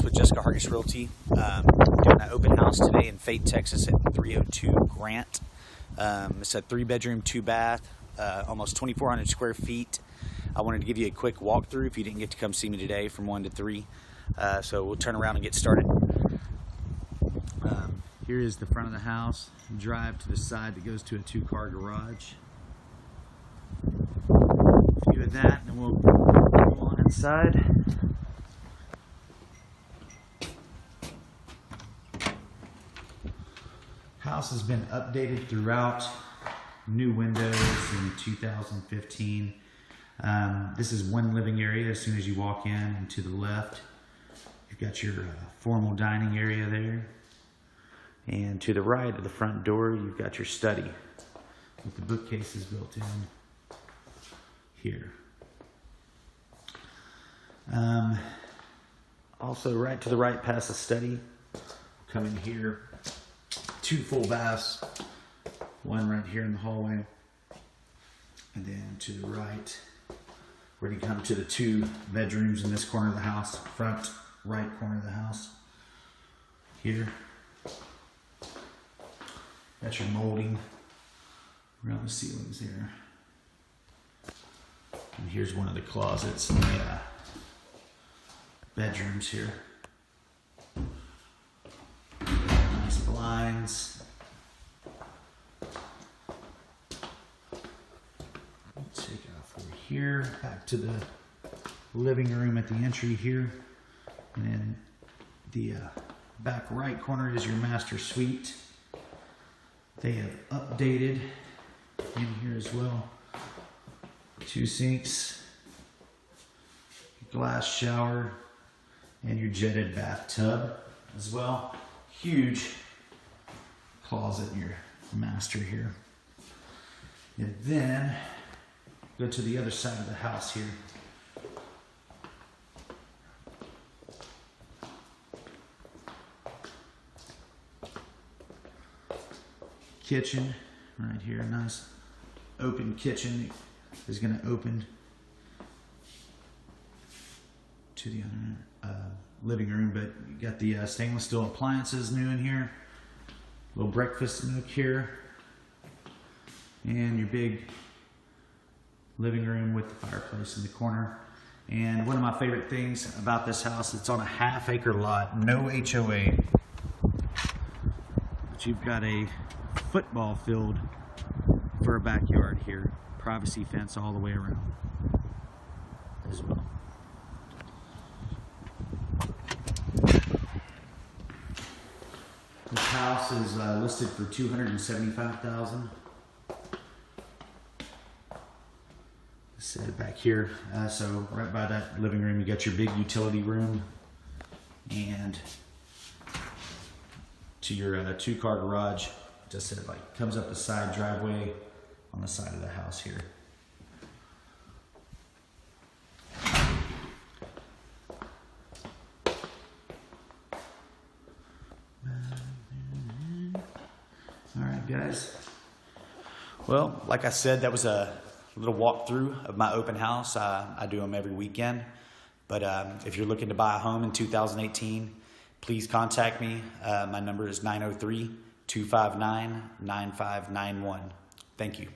with Jessica Hargis Realty. Doing an open house today in Fate, Texas at 302 Grant. It's a 3-bedroom, 2-bath, almost 2,400 square feet. I wanted to give you a quick walkthrough if you didn't get to come see me today from 1 to 3. So we'll turn around and get started. Here is the front of the house. Drive to the side that goes to a 2-car garage. A few of that, and we'll go on inside. House has been updated throughout. New windows in 2015. This is one living area as soon as you walk in, and to the left you've got your formal dining area there, and to the right of the front door you've got your study with the bookcases built in here. Also right to the right past the study, come in here, 2 full baths, one right here in the hallway, and then to the right we're going to come to the 2 bedrooms in this corner of the house, front right corner of the house here. Got your molding around the ceilings there, and here's one of the closets in the bedrooms here. Nice blinds. Take off over here, back to the living room at the entry here, and then the back right corner is your master suite. They have updated in here as well. 2 sinks, glass shower, and your jetted bathtub as well. Huge closet in your master here. And then go to the other side of the house here. Kitchen right here, nice open kitchen is going to open to the other living room, but you got the stainless steel appliances new in here, little breakfast nook here, and your big living room with the fireplace in the corner. And one of my favorite things about this house, it's on a half-acre lot, no HOA, but you've got a football field for a backyard here, privacy fence all the way around as well. This house is listed for $275,000. Set it back here. So right by that living room, you got your big utility room, and to your 2-car garage. Just said, like, comes up the side driveway on the side of the house here. All right, guys. Well, like I said, that was a little walkthrough of my open house. I do them every weekend. But if you're looking to buy a home in 2018, please contact me. My number is 903-259-9591. Thank you.